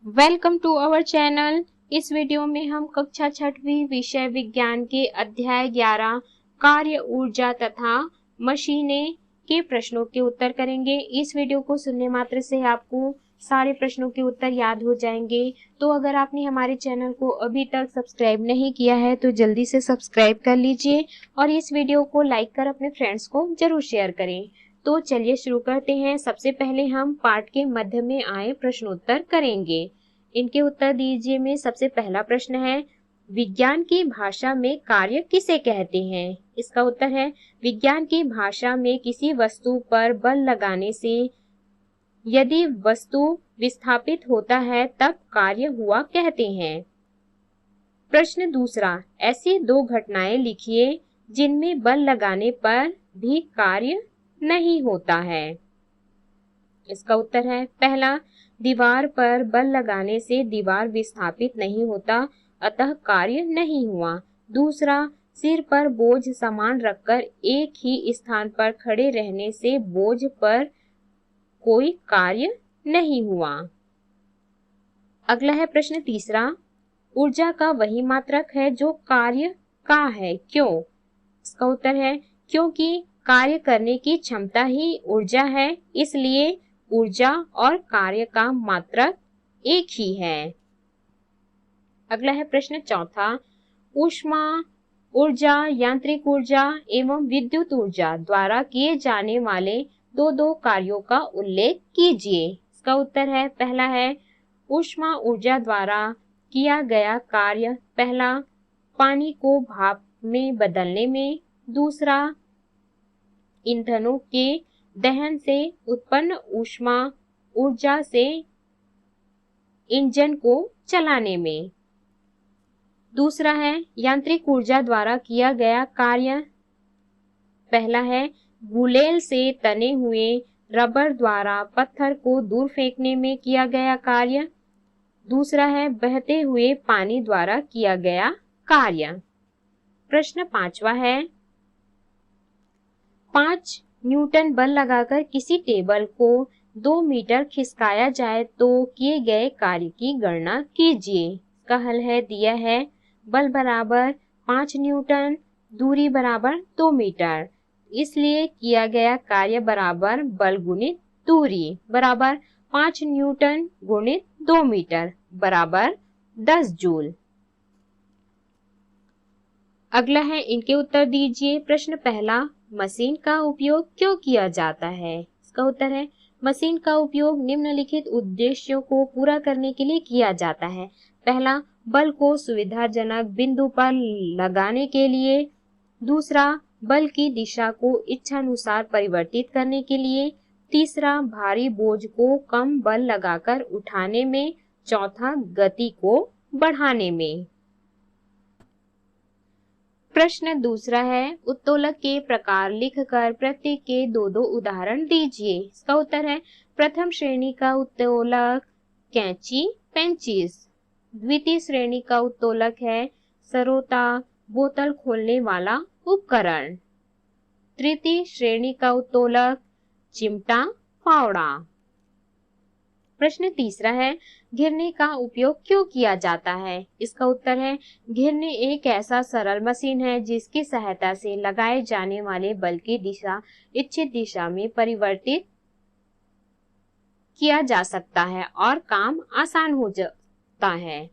Welcome to our channel. इस video में हम कक्षा 6वीं विषय विज्ञान के अध्याय 11 कार्य ऊर्जा तथा मशीनें के प्रश्नों के उत्तर करेंगे। इस वीडियो को सुनने मात्र से आपको सारे प्रश्नों के उत्तर याद हो जाएंगे। तो अगर आपने हमारे चैनल को अभी तक सब्सक्राइब नहीं किया है तो जल्दी से सब्सक्राइब कर लीजिए और इस वीडियो को लाइक कर अपने फ्रेंड्स को जरूर शेयर करें। तो चलिए शुरू करते हैं। सबसे पहले हम पाठ के मध्य में आए प्रश्नोत्तर करेंगे। इनके उत्तर दीजिए में सबसे पहला प्रश्न है, विज्ञान की भाषा में कार्य किसे कहते हैं? इसका उत्तर है, विज्ञान की भाषा में किसी वस्तु पर बल लगाने से यदि वस्तु विस्थापित होता है तब कार्य हुआ कहते हैं। प्रश्न दूसरा, ऐसी दो घटनाएं लिखिए जिनमें बल लगाने पर भी कार्य नहीं होता है। इसका उत्तर है, पहला, दीवार पर बल लगाने से दीवार विस्थापित नहीं होता अतः कार्य नहीं हुआ। दूसरा, सिर पर बोझ सामान रखकर एक ही स्थान पर खड़े रहने से बोझ पर कोई कार्य नहीं हुआ। अगला है प्रश्न तीसरा, ऊर्जा का वही मात्रक है जो कार्य का है, क्यों? इसका उत्तर है, क्योंकि कार्य करने की क्षमता ही ऊर्जा है, इसलिए ऊर्जा और कार्य का मात्रक एक ही है। अगला है प्रश्न चौथा, ऊष्मा ऊर्जा, यांत्रिक ऊर्जा एवं विद्युत ऊर्जा द्वारा किए जाने वाले दो कार्यों का उल्लेख कीजिए। इसका उत्तर है, पहला है ऊष्मा ऊर्जा द्वारा किया गया कार्य, पहला पानी को भाप में बदलने में, दूसरा ईंधनों के दहन से उत्पन्न ऊष्मा ऊर्जा से इंजन को चलाने में। दूसरा है यांत्रिक ऊर्जा द्वारा किया गया कार्य, पहला है गुलेल से तने हुए रबर द्वारा पत्थर को दूर फेंकने में किया गया कार्य, दूसरा है बहते हुए पानी द्वारा किया गया कार्य। प्रश्न पांचवा है, 5 न्यूटन बल लगाकर किसी टेबल को 2 मीटर खिसकाया जाए तो किए गए कार्य की गणना कीजिए। इसका हल है दिया है, बल बराबर 5 न्यूटन, दूरी बराबर 2 मीटर, इसलिए किया गया कार्य बराबर बल गुणित दूरी बराबर 5 न्यूटन गुणित 2 मीटर बराबर 10 जूल। अगला है, इनके उत्तर दीजिए। प्रश्न पहला, मशीन का उपयोग क्यों किया जाता है? इसका उत्तर है, मशीन का उपयोग निम्नलिखित उद्देश्यों को पूरा करने के लिए किया जाता है। पहला, बल को सुविधाजनक बिंदु पर लगाने के लिए, दूसरा, बल की दिशा को इच्छानुसार परिवर्तित करने के लिए, तीसरा, भारी बोझ को कम बल लगाकर उठाने में, चौथा, गति को बढ़ाने में। प्रश्न दूसरा है, उत्तोलक के प्रकार लिखकर प्रत्येक के दो उदाहरण दीजिए। इसका उत्तर है, प्रथम श्रेणी का उत्तोलक कैंची पेंचिस, द्वितीय श्रेणी का उत्तोलक है सरोता बोतल खोलने वाला उपकरण, तृतीय श्रेणी का उत्तोलक चिमटा फावड़ा। प्रश्न तीसरा है, घिरने का उपयोग क्यों किया जाता है? इसका उत्तर है, घिरने एक ऐसा सरल मशीन है जिसकी सहायता से लगाए जाने वाले बल की दिशा इच्छित दिशा में परिवर्तित किया जा सकता है और काम आसान हो जाता है।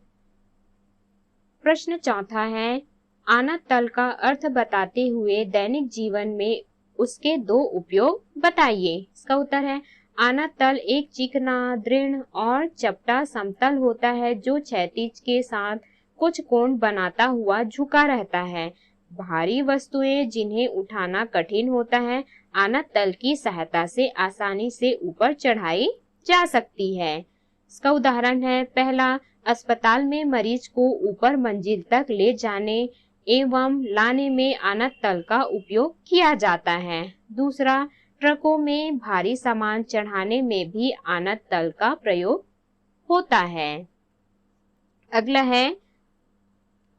प्रश्न चौथा है, आनत तल का अर्थ बताते हुए दैनिक जीवन में उसके 2 उपयोग बताइए। इसका उत्तर है, आनत तल एक चिकना, दृढ़ और चपटा समतल होता है जो क्षैतिज के साथ कुछ कोण बनाता हुआ झुका रहता है। भारी वस्तुएं जिन्हें उठाना कठिन होता है, आनत तल की सहायता से आसानी से ऊपर चढ़ाई जा सकती है। इसका उदाहरण है, पहला, अस्पताल में मरीज को ऊपर मंजिल तक ले जाने एवं लाने में आनत तल का उपयोग किया जाता है। दूसरा, ट्रकों में भारी सामान चढ़ाने में भी आनत तल का प्रयोग होता है। अगला है,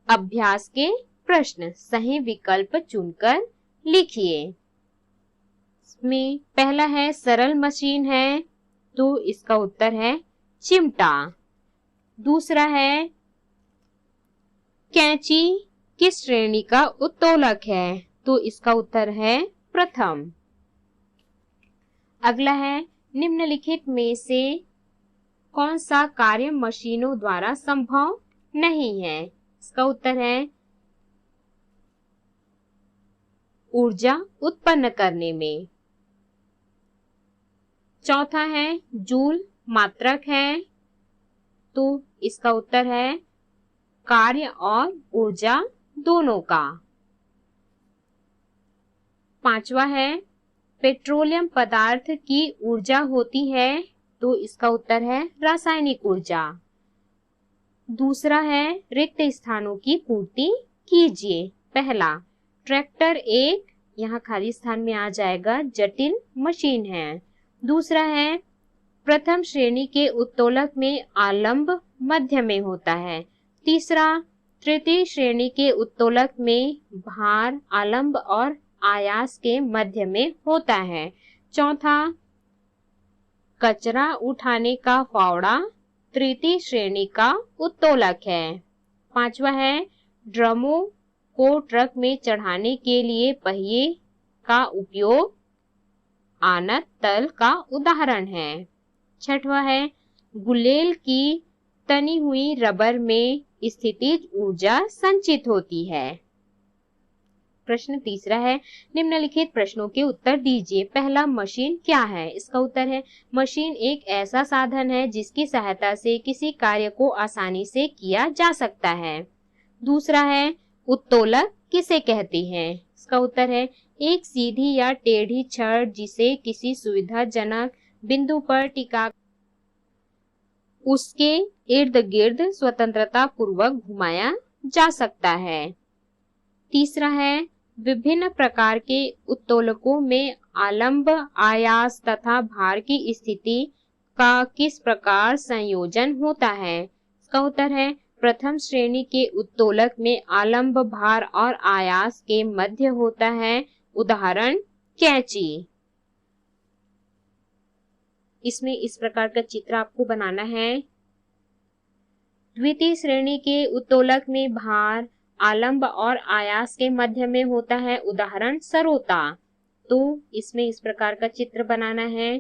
अभ्यास के प्रश्न, सही विकल्प चुनकर लिखिए। इसमें पहला है सरल मशीन है तो इसका उत्तर है चिमटा, दूसरा है कैंची किस श्रेणी का उत्तोलक है, तो इसका उत्तर है प्रथम। अगला है निम्नलिखित में से कौन सा कार्य मशीनों द्वारा संभव नहीं है, इसका उत्तर है ऊर्जा उत्पन्न करने में। चौथा है जूल मात्रक है, तो इसका उत्तर है कार्य और ऊर्जा दोनों का। पांचवा है पेट्रोलियम पदार्थ की ऊर्जा होती है, तो इसका उत्तर है रासायनिक ऊर्जा। दूसरा है रिक्त स्थानों की पूर्ति कीजिए। पहला ट्रैक्टर एक, यहाँ खाली स्थान में आ जाएगा जटिल मशीन है। दूसरा है प्रथम श्रेणी के उत्तोलक में आलंब मध्य में होता है। तीसरा तृतीय श्रेणी के उत्तोलक में भार आलंब और आयास के मध्य में होता है। चौथा कचरा उठाने का फावड़ा तृतीय श्रेणी का उत्तोलक है। पांचवा है ड्रमों को ट्रक में चढ़ाने के लिए पहिए का उपयोग आनत तल का उदाहरण है। छठवा है गुलेल की तनी हुई रबर में स्थितिज ऊर्जा संचित होती है। प्रश्न तीसरा है निम्नलिखित प्रश्नों के उत्तर दीजिए। पहला मशीन क्या है, इसका उत्तर है मशीन एक ऐसा साधन है जिसकी सहायता से किसी कार्य को आसानी से किया जा सकता है। दूसरा है उत्तोलक किसे कहते हैं, इसका उत्तर है एक सीधी या टेढ़ी छड़ जिसे किसी सुविधाजनक बिंदु पर टिका उसके इर्द गिर्द स्वतंत्रता पूर्वक घुमाया जा सकता है। तीसरा है विभिन्न प्रकार के उत्तोलकों में आलंब आयास तथा भार की स्थिति का किस प्रकार संयोजन होता है, इसका उत्तर है प्रथम श्रेणी के उत्तोलक में आलंब भार और आयास के मध्य होता है। उदाहरण कैंची। इसमें इस प्रकार का चित्र आपको बनाना है। द्वितीय श्रेणी के उत्तोलक में भार आलंब और आयास के मध्य में होता है। उदाहरण सरोता। तो इसमें इस प्रकार का चित्र बनाना है।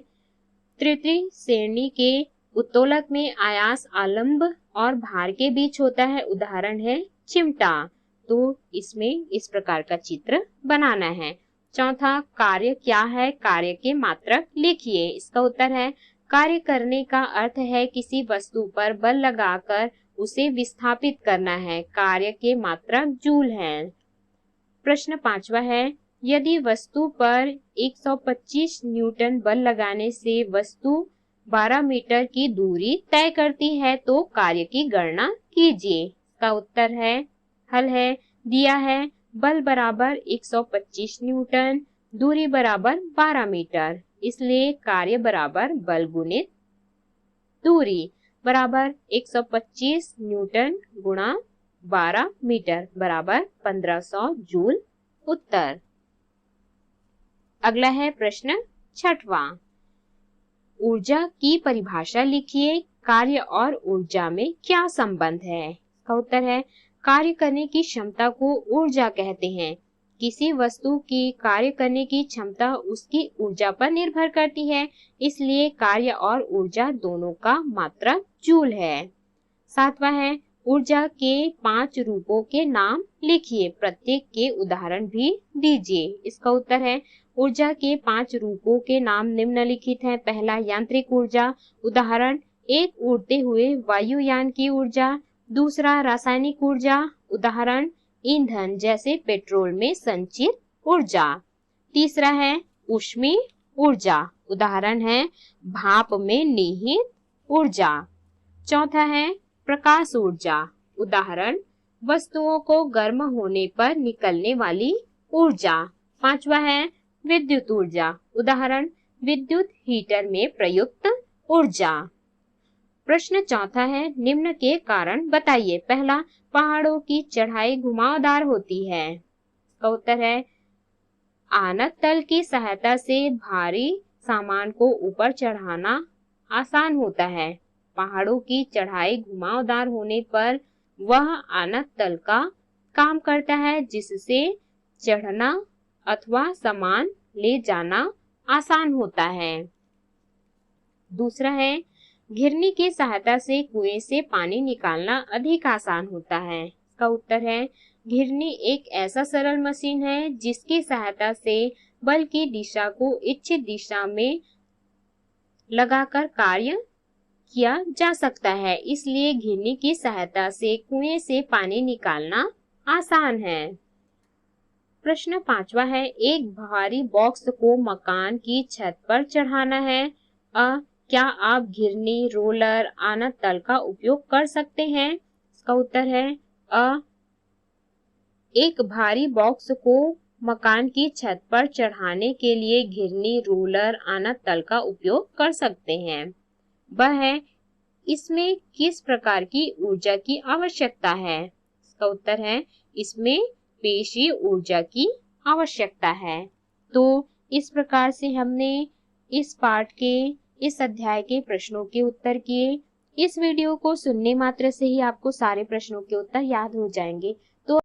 तृतीय श्रेणी के उत्तोलक में आयास आलंब और भार के बीच होता है। उदाहरण है चिमटा। तो इसमें इस प्रकार का चित्र बनाना है। चौथा कार्य क्या है, कार्य के मात्रक लिखिए। इसका उत्तर है कार्य करने का अर्थ है किसी वस्तु पर बल लगाकर उसे विस्थापित करना है। कार्य के मात्रक जूल हैं। प्रश्न पांचवा है यदि वस्तु पर 125 न्यूटन बल लगाने से वस्तु 12 मीटर की दूरी तय करती है तो कार्य की गणना कीजिए। इसका उत्तर है हल है दिया है बल बराबर 125 न्यूटन, दूरी बराबर 12 मीटर, इसलिए कार्य बराबर बल गुणित दूरी बराबर 125 न्यूटन गुणा 12 मीटर बराबर 1500 जूल। उत्तर। अगला है प्रश्न छठवां। ऊर्जा की परिभाषा लिखिए। कार्य और ऊर्जा में क्या संबंध है, इसका उत्तर है कार्य करने की क्षमता को ऊर्जा कहते हैं। किसी वस्तु की कार्य करने की क्षमता उसकी ऊर्जा पर निर्भर करती है, इसलिए कार्य और ऊर्जा दोनों का मात्रक जूल है। सातवां है ऊर्जा के 5 रूपों के नाम लिखिए, प्रत्येक के उदाहरण भी दीजिए। इसका उत्तर है ऊर्जा के 5 रूपों के नाम निम्नलिखित हैं। पहला यांत्रिक ऊर्जा, उदाहरण एक उड़ते हुए वायुयान की ऊर्जा। दूसरा रासायनिक ऊर्जा, उदाहरण ईंधन जैसे पेट्रोल में संचित ऊर्जा। तीसरा है ऊष्मीय ऊर्जा, उदाहरण है भाप में निहित ऊर्जा। चौथा है प्रकाश ऊर्जा, उदाहरण वस्तुओं को गर्म होने पर निकलने वाली ऊर्जा। पांचवा है विद्युत ऊर्जा, उदाहरण विद्युत हीटर में प्रयुक्त ऊर्जा। प्रश्न चौथा है निम्न के कारण बताइए। पहला पहाड़ों की चढ़ाई घुमावदार होती है, इसका उत्तर है आनत तल की सहायता से भारी सामान को ऊपर चढ़ाना आसान होता है। पहाड़ों की चढ़ाई घुमावदार होने पर वह आनत तल का काम करता है, जिससे चढ़ना अथवा सामान ले जाना आसान होता है। दूसरा है, घिरनी की सहायता से कुएं से पानी निकालना अधिक आसान होता है। इसका उत्तर है, घिरनी एक ऐसा सरल मशीन है जिसकी सहायता से बल की दिशा को इच्छित दिशा में लगाकर कार्य किया जा सकता है, इसलिए घिरनी की सहायता से कुएं से पानी निकालना आसान है। प्रश्न 5वां है, एक भारी बॉक्स को मकान की छत पर चढ़ाना है। क्या आप घिरनी, रोलर, आनत तल का उपयोग कर सकते हैं? इसका उत्तर है एक भारी बॉक्स को मकान की छत पर चढ़ाने के लिए घिरनी, रोलर, आनत तल का उपयोग कर सकते हैं। वह है, इसमें किस प्रकार की ऊर्जा की आवश्यकता है? इसका उत्तर है, इसमें पेशीय ऊर्जा की आवश्यकता है। तो इस प्रकार से हमने इस पाठ के, इस अध्याय के प्रश्नों के उत्तर किए। इस वीडियो को सुनने मात्र से ही आपको सारे प्रश्नों के उत्तर याद हो जाएंगे। तो